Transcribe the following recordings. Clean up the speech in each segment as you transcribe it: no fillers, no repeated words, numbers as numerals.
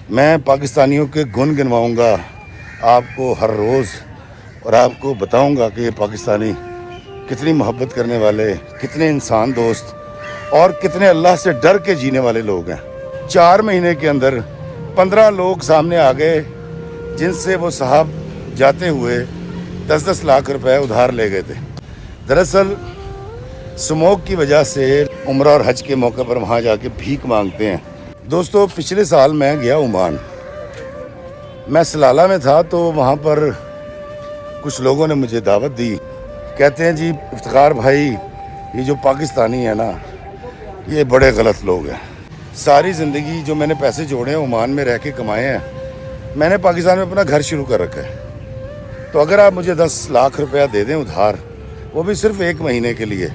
میں پاکستانیوں کے گن گنواؤں گا آپ کو ہر روز، اور آپ کو بتاؤں گا کہ یہ پاکستانی کتنی محبت کرنے والے، کتنے انسان دوست اور کتنے اللہ سے ڈر کے جینے والے لوگ ہیں۔ 4 مہینے کے اندر 15 لوگ سامنے آ گئے جن سے وہ صاحب جاتے ہوئے 10-10 لاکھ روپے ادھار لے گئے تھے۔ دراصل سموک کی وجہ سے عمرہ اور حج کے موقع پر وہاں جا کے بھیک مانگتے ہیں۔ دوستو، پچھلے سال میں گیا عمان، میں سلالہ میں تھا تو وہاں پر کچھ لوگوں نے مجھے دعوت دی، کہتے ہیں جی افتخار بھائی یہ جو پاکستانی ہے نا یہ بڑے غلط لوگ ہیں۔ ساری زندگی جو میں نے پیسے جوڑے ہیں عمان میں رہ کے کمائے ہیں، میں نے پاکستان میں اپنا گھر شروع کر رکھا ہے، تو اگر آپ مجھے 10 لاکھ روپیہ دے دیں ادھار، وہ بھی صرف 1 مہینے کے لیے،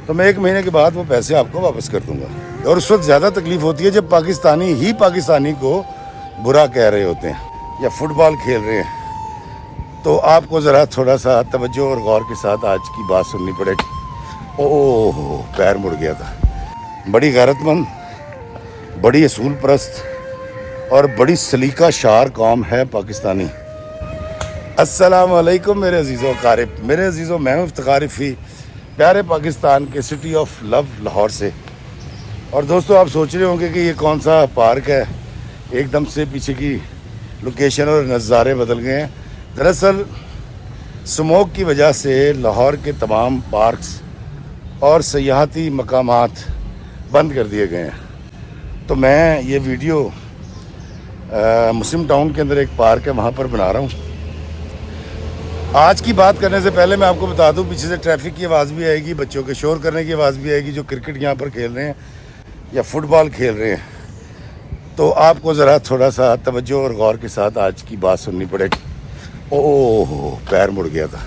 تو میں 1 مہینے کے بعد وہ پیسے آپ کو واپس کر دوں گا۔ اور اس وقت زیادہ تکلیف ہوتی ہے جب پاکستانی ہی پاکستانی کو برا کہہ رہے ہوتے ہیں یا فٹ بال کھیل رہے ہیں، تو آپ کو ذرا تھوڑا سا توجہ اور غور کے ساتھ آج کی بات سننی پڑے گی۔ اوہ پیر مڑ گیا تھا۔ بڑی غیرت مند، بڑی اصول پرست اور بڑی سلیقہ شعار قوم ہے پاکستانی۔ السلام علیکم میرے عزیزو اقارب، میرے عزیزو، میں ہوں افتخار رفیع، پیارے پاکستان کے سٹی آف لو لاہور سے۔ اور دوستو آپ سوچ رہے ہوں گے کہ یہ کون سا پارک ہے، ایک دم سے پیچھے کی لوکیشن اور نظارے بدل گئے ہیں۔ دراصل سموک کی وجہ سے لاہور کے تمام پارکس اور سیاحتی مقامات بند کر دیے گئے ہیں، تو میں یہ ویڈیو مسلم ٹاؤن کے اندر ایک پارک ہے وہاں پر بنا رہا ہوں۔ آج کی بات کرنے سے پہلے میں آپ کو بتا دوں، پیچھے سے ٹریفک کی آواز بھی آئے گی، بچوں کے شور کرنے کی آواز بھی آئے گی جو کرکٹ یہاں پر کھیل رہے ہیں یا فٹ بال کھیل رہے ہیں، تو آپ کو ذرا تھوڑا سا توجہ اور غور کے ساتھ آج کی بات سننی پڑے گی۔ اوہ پیر مڑ گیا تھا،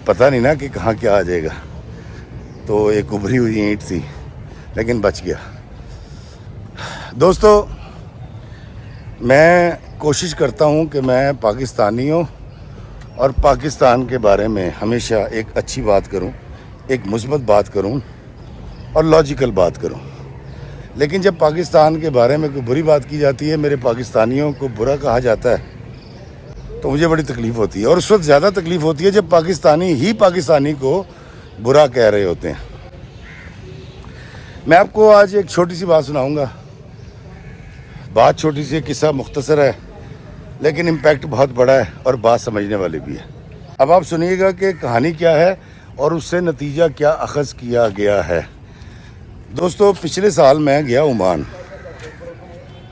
پتہ نہیں نا کہ کہاں کیا آ جائے گا، تو ایک ابھری ہوئی اینٹ تھی لیکن بچ گیا۔ دوستو، میں کوشش کرتا ہوں کہ میں پاکستانیوں اور پاکستان کے بارے میں ہمیشہ ایک اچھی بات کروں، ایک مثبت بات کروں اور لاجیکل بات کروں، لیکن جب پاکستان کے بارے میں کوئی بری بات کی جاتی ہے، میرے پاکستانیوں کو برا کہا جاتا ہے، تو مجھے بڑی تکلیف ہوتی ہے۔ اور اس وقت زیادہ تکلیف ہوتی ہے جب پاکستانی ہی پاکستانی کو برا کہہ رہے ہوتے ہیں۔ میں آپ کو آج ایک چھوٹی سی بات سناؤں گا، بات چھوٹی سی، قصہ مختصر ہے لیکن امپیکٹ بہت بڑا ہے اور بات سمجھنے والی بھی ہے۔ اب آپ سنیے گا کہ کہانی کیا ہے اور اس سے نتیجہ کیا اخذ کیا گیا ہے۔ دوستو، پچھلے سال میں گیا عمان،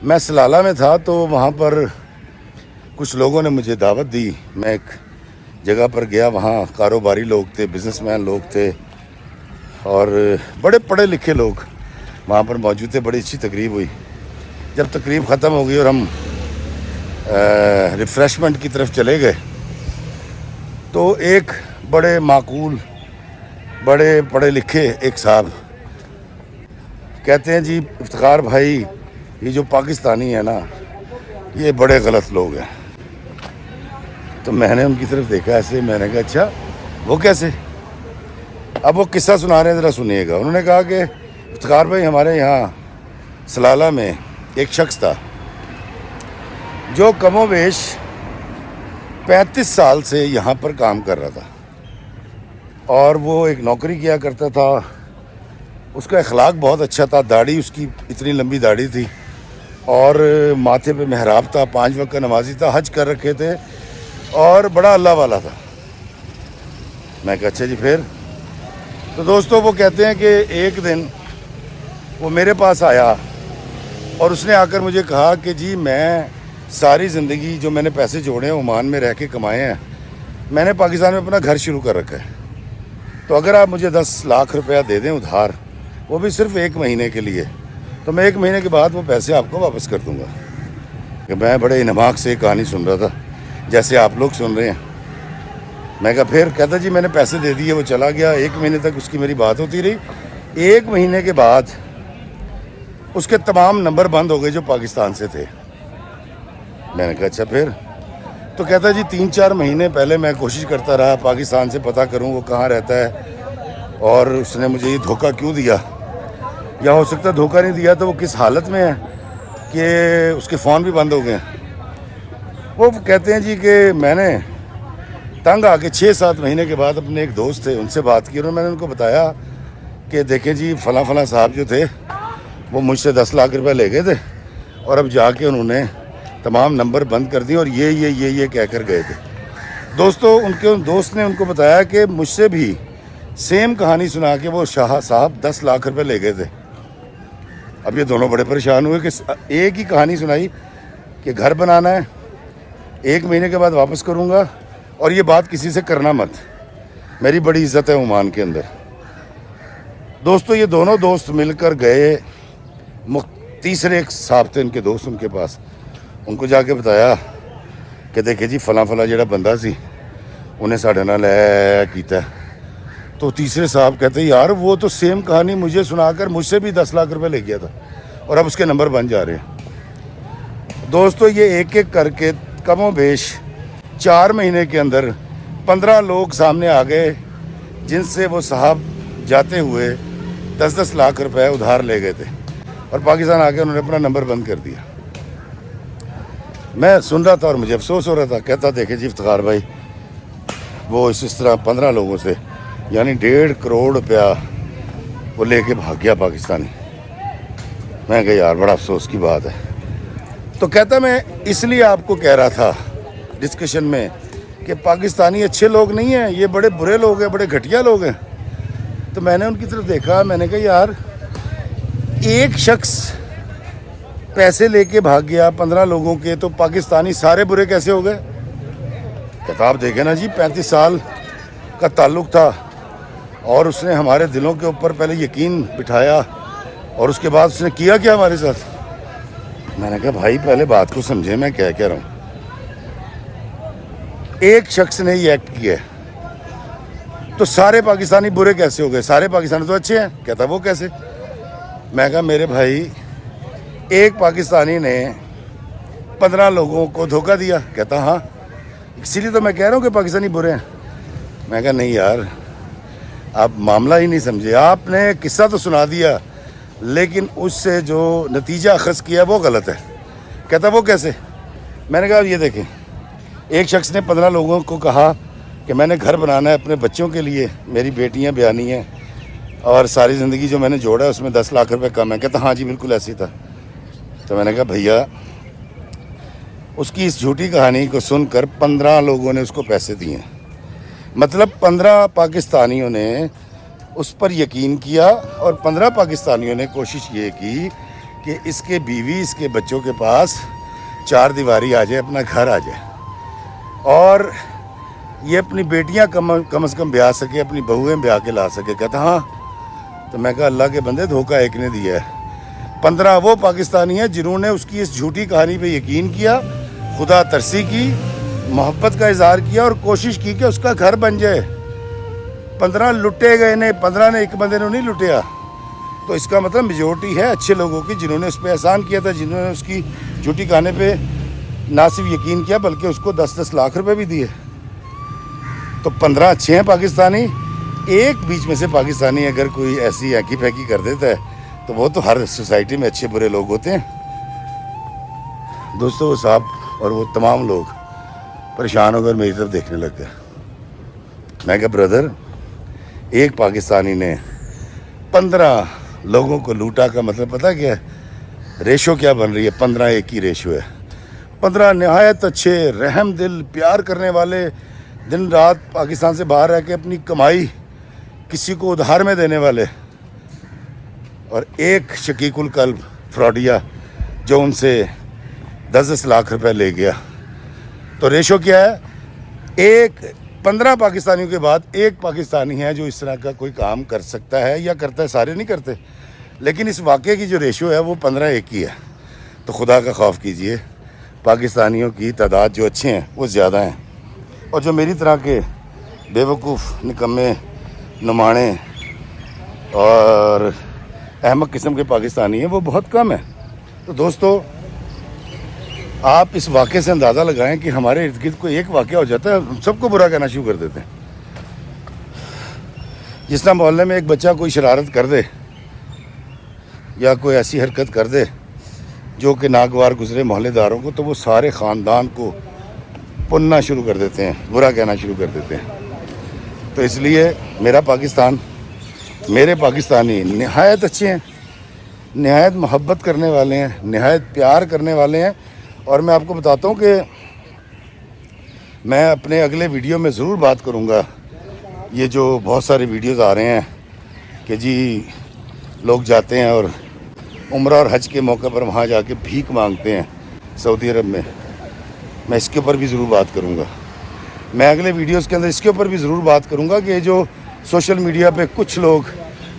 میں سلالہ میں تھا تو وہاں پر کچھ لوگوں نے مجھے دعوت دی، میں ایک جگہ پر گیا، وہاں کاروباری لوگ تھے، بزنس مین لوگ تھے اور بڑے پڑھے لکھے لوگ وہاں پر موجود تھے۔ بڑی اچھی تقریب ہوئی۔ جب تقریب ختم ہو گئی اور ہم ریفریشمنٹ کی طرف چلے گئے تو ایک بڑے معقول، بڑے پڑھے لکھے ایک صاحب کہتے ہیں جی افتخار بھائی یہ جو پاکستانی ہے نا یہ بڑے غلط لوگ ہیں۔ تو میں نے ان کی طرف دیکھا ایسے، میں نے کہا اچھا وہ کیسے؟ اب وہ قصہ سنا رہے ہیں، ذرا سنیے گا۔ انہوں نے کہا کہ افتخار بھائی ہمارے یہاں سلالہ میں ایک شخص تھا جو کم و بیش 35 سال سے یہاں پر کام کر رہا تھا، اور وہ ایک نوکری کیا کرتا تھا، اس کا اخلاق بہت اچھا تھا، داڑھی اس کی اتنی لمبی داڑھی تھی اور ماتھے پہ محراب تھا، 5 وقت کا نمازی تھا، حج کر رکھے تھے اور بڑا اللہ والا تھا۔ میں کہا اچھا جی پھر؟ تو دوستو وہ کہتے ہیں کہ ایک دن وہ میرے پاس آیا اور اس نے آ کر مجھے کہا کہ جی میں ساری زندگی جو میں نے پیسے جوڑے ہیں عمان میں رہ کے کمائے ہیں، میں نے پاکستان میں اپنا گھر شروع کر رکھا ہے، تو اگر آپ مجھے 10 لاکھ روپیہ دے دیں ادھار، وہ بھی صرف 1 مہینے کے لیے، تو میں 1 مہینے کے بعد وہ پیسے آپ کو واپس کر دوں گا۔ کہ میں بڑے انہماک سے کہانی سن رہا تھا جیسے آپ لوگ سن رہے ہیں۔ میں کہا پھر؟ کہتا جی میں نے پیسے دے دیے، وہ چلا گیا، 1 مہینے تک اس کی میری بات ہوتی رہی، 1 مہینے کے بعد اس کے تمام نمبر بند ہو گئے جو پاکستان سے تھے۔ میں نے کہا اچھا پھر؟ تو کہتا جی 3-4 مہینے پہلے میں کوشش کرتا رہا پاکستان سے پتہ کروں وہ کہاں رہتا ہے اور اس نے مجھے یہ دھوکہ کیوں دیا، یا ہو سکتا ہے دھوکہ نہیں دیا تو وہ کس حالت میں ہے، کہ اس کے فون بھی بند ہو گئے ہیں۔ وہ کہتے ہیں جی کہ میں نے تنگ آ کے 6-7 مہینے کے بعد اپنے ایک دوست تھے ان سے بات کی، اور میں نے ان کو بتایا کہ دیکھیں جی فلاں صاحب جو تھے وہ مجھ سے 10 لاکھ روپے لے گئے تھے، اور اب جا کے انہوں نے تمام نمبر بند کر دیے اور یہ کہہ کر گئے تھے۔ دوستو ان دوست نے ان کو بتایا کہ مجھ سے بھی سیم کہانی سنا کے وہ شاہ صاحب 10 لاکھ روپے لے گئے تھے۔ اب یہ دونوں بڑے پریشان ہوئے کہ ایک ہی کہانی سنائی کہ گھر بنانا ہے، 1 مہینے کے بعد واپس کروں گا، اور یہ بات کسی سے کرنا مت، میری بڑی عزت ہے عمان کے اندر۔ دوستو یہ دونوں دوست مل کر گئے، تیسرے ایک صاحب تھے ان کے دوست ان کے پاس، ان کو جا کے بتایا کہ دیکھیں جی فلاں جڑا بندہ سی انہیں ساڑھے نال کیتا ہے۔ تو تیسرے صاحب کہتے یار وہ تو سیم کہانی مجھے سنا کر مجھ سے بھی 10 لاکھ روپے لے گیا تھا، اور اب اس کے نمبر بن جا رہے ہیں۔ دوستو یہ ایک ایک کر کے کم و بیش 4 مہینے کے اندر 15 لوگ سامنے آ گئے جن سے وہ صاحب جاتے ہوئے 10-10 لاکھ روپے ادھار لے گئے تھے، اور پاکستان آ کے انہوں نے اپنا نمبر بند کر دیا۔ میں سن رہا تھا اور مجھے افسوس ہو رہا تھا، کہتا دیکھیں جی افتخار بھائی وہ اس طرح 15 لوگوں سے یعنی 1.5 کروڑ روپیہ وہ لے کے بھاگ گیا پاکستانی۔ میں کہا یار بڑا افسوس کی بات ہے۔ تو کہتا میں اس لیے آپ کو کہہ رہا تھا ڈسکشن میں کہ پاکستانی اچھے لوگ نہیں ہیں، یہ بڑے برے لوگ ہیں، بڑے گھٹیا لوگ ہیں۔ تو میں نے ان کی طرف دیکھا، میں نے کہا یار ایک شخص پیسے لے کے بھاگ گیا 15 لوگوں کے، تو پاکستانی سارے برے کیسے ہو گئے؟ کتاب دیکھیں نا جی، 35 سال کا تعلق تھا، اور اس نے ہمارے دلوں کے اوپر پہلے یقین بٹھایا، اور اس کے بعد اس نے کیا کیا ہمارے ساتھ۔ میں نے کہا بھائی پہلے بات کو سمجھے میں کیا کہہ رہا ہوں۔ ایک شخص نے یہ ایکٹ کیا ہے تو سارے پاکستانی برے کیسے ہو گئے؟ سارے پاکستانی تو اچھے ہیں۔ کہتا وہ کیسے؟ میں کہا میرے بھائی ایک پاکستانی نے 15 لوگوں کو دھوکہ دیا۔ کہتا ہاں، اسی لیے تو میں کہہ رہا ہوں کہ پاکستانی برے ہیں۔ میں کہا نہیں یار آپ معاملہ ہی نہیں سمجھے، آپ نے قصہ تو سنا دیا لیکن اس سے جو نتیجہ اخذ کیا وہ غلط ہے۔ کہتا وہ کیسے؟ میں نے کہا یہ دیکھیں، ایک شخص نے 15 لوگوں کو کہا کہ میں نے گھر بنانا ہے اپنے بچوں کے لیے، میری بیٹیاں بیانی ہیں، اور ساری زندگی جو میں نے جوڑا ہے اس میں 10 لاکھ روپے کم ہے۔ کہتا ہاں جی بالکل ایسے ہی تھا۔ تو میں نے کہا بھیا اس کی اس جھوٹی کہانی کو سن کر 15 لوگوں نے اس کو پیسے دیے ہیں، مطلب 15 پاکستانیوں نے اس پر یقین کیا، اور 15 پاکستانیوں نے کوشش یہ کی کہ اس کے بیوی اس کے بچوں کے پاس 4 دیواری آ جائے، اپنا گھر آ جائے، اور یہ اپنی بیٹیاں کم از کم بیاہ سکے، اپنی بہویں بیاہ کے لا سکے۔ کہتا ہاں۔ تو میں کہا اللہ کے بندے دھوکہ ایک نے دیا ہے، 15 وہ پاکستانی ہیں جنہوں نے اس کی اس جھوٹی کہانی پہ یقین کیا، خدا ترسی کی، محبت کا اظہار کیا، اور کوشش کی کہ اس کا گھر بن جائے۔ 15 لٹے گئے نے، 15 نے ایک بندے نے نہیں لٹیا۔ تو اس کا مطلب میجورٹی ہے اچھے لوگوں کی جنہوں نے اس پہ احسان کیا تھا، جنہوں نے اس کی جھوٹی کہانی پہ نہ صرف یقین کیا بلکہ اس کو 10-10 لاکھ روپے بھی دیے۔ تو 15 اچھے ہیں پاکستانی، ایک بیچ میں سے پاکستانی اگر کوئی ایسی ہیکی پھیکی کر دیتا ہے تو وہ تو ہر سوسائٹی میں اچھے برے لوگ ہوتے ہیں۔ دوستو وہ صاحب اور وہ تمام لوگ پریشان ہو کر میری طرف دیکھنے لگ گئے۔ میں کہا بردر ایک پاکستانی نے 15 لوگوں کو لوٹا کا مطلب پتہ کیا ہے؟ ریشو کیا بن رہی ہے؟ 15-1 کی ریشو ہے۔ 15 نہایت اچھے، رحم دل، پیار کرنے والے، دن رات پاکستان سے باہر رہ کے اپنی کمائی کسی کو ادھار میں دینے والے، اور ایک شقیق القلب فراڈیا جو ان سے 10-10 لاکھ روپے لے گیا۔ تو ریشو کیا ہے؟ 15 پاکستانیوں کے بعد ایک پاکستانی ہے جو اس طرح کا کوئی کام کر سکتا ہے یا کرتا ہے، سارے نہیں کرتے، لیکن اس واقعے کی جو ریشو ہے وہ 15-1 کی ہے۔ تو خدا کا خوف کیجئے، پاکستانیوں کی تعداد جو اچھے ہیں وہ زیادہ ہیں، اور جو میری طرح کے بے وقوف، نکمے، نمانے اور احمق قسم کے پاکستانی ہیں وہ بہت کم ہیں۔ تو دوستو آپ اس واقعے سے اندازہ لگائیں کہ ہمارے ارد گرد کوئی ایک واقعہ ہو جاتا ہے ہم سب کو برا کہنا شروع کر دیتے ہیں۔ جس طرح محلے میں ایک بچہ کوئی شرارت کر دے یا کوئی ایسی حرکت کر دے جو کہ ناگوار گزرے محلے داروں کو، تو وہ سارے خاندان کو پننا شروع کر دیتے ہیں، برا کہنا شروع کر دیتے ہیں۔ تو اس لیے میرا پاکستان، میرے پاکستانی نہایت اچھے ہیں، نہایت محبت کرنے والے ہیں، نہایت پیار کرنے والے ہیں۔ اور میں آپ کو بتاتا ہوں کہ میں اپنے اگلے ویڈیو میں ضرور بات کروں گا، یہ جو بہت سارے ویڈیوز آ رہے ہیں کہ جی لوگ جاتے ہیں اور عمرہ اور حج کے موقع پر وہاں جا کے بھیک مانگتے ہیں سعودی عرب میں اس کے اوپر بھی ضرور بات کروں گا۔ میں اگلے ویڈیوز کے اندر اس کے اوپر بھی ضرور بات کروں گا کہ جو سوشل میڈیا پہ کچھ لوگ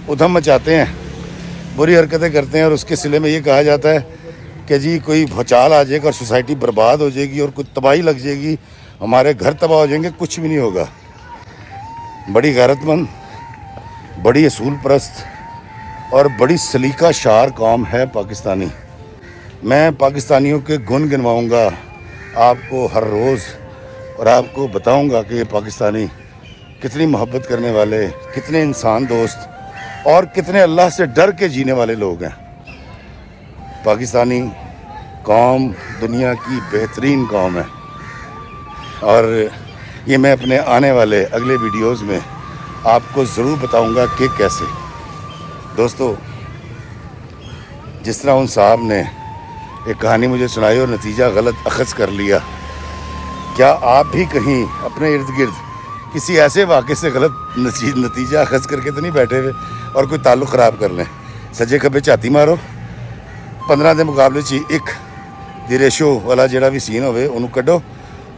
ادھم مچاتے ہیں، بری حرکتیں کرتے ہیں، اور اس کے صلے میں یہ کہا جاتا ہے کہ جی کوئی بھوچال آ جائے گا اور سوسائٹی برباد ہو جائے گی اور کوئی تباہی لگ جائے گی، ہمارے گھر تباہ ہو جائیں گے۔ کچھ بھی نہیں ہوگا۔ بڑی غیرت مند، بڑی اصول پرست اور بڑی سلیقہ شعار قوم ہے پاکستانی۔ میں پاکستانیوں کے گن گنواؤں گا آپ کو ہر روز، اور آپ کو بتاؤں گا کہ یہ پاکستانی کتنی محبت کرنے والے، کتنے انسان دوست اور کتنے اللہ سے ڈر کے جینے والے لوگ ہیں۔ پاکستانی قوم دنیا کی بہترین قوم ہے، اور یہ میں اپنے آنے والے اگلے ویڈیوز میں آپ کو ضرور بتاؤں گا کہ کیسے۔ دوستو، جس طرح ان صاحب نے ایک کہانی مجھے سنائی اور نتیجہ غلط اخذ کر لیا، کیا آپ بھی کہیں اپنے ارد گرد کسی ایسے واقعے سے غلط نتیجہ اخذ کر کے تو نہیں بیٹھے ہوئے اور کوئی تعلق خراب کر لیں؟ سجے کھبے چھاتی مارو، 15 دے مقابلے چی ایک دی ریشو والا جڑا بھی سین ہوئے انہوں کڈو۔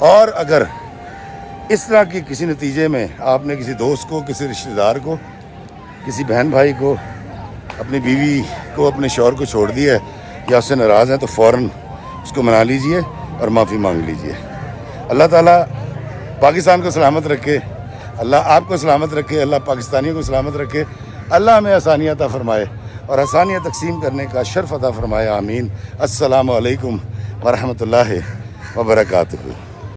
اور اگر اس طرح کی کسی نتیجے میں آپ نے کسی دوست کو، کسی رشتہ دار کو، کسی بہن بھائی کو، اپنی بیوی کو، اپنے شوہر کو چھوڑ دیا ہے یا اس سے ناراض ہیں، تو فوراً اس کو منا لیجئے اور معافی مانگ لیجئے۔ اللہ تعالیٰ پاکستان کو سلامت رکھے، اللہ آپ کو سلامت رکھے، اللہ پاکستانیوں کو سلامت رکھے، اللہ ہمیں آسانیاں عطا فرمائے اور آسانیاں تقسیم کرنے کا شرف عطا فرمائے، آمین۔ السلام علیکم ورحمۃ اللہ وبرکاتہ۔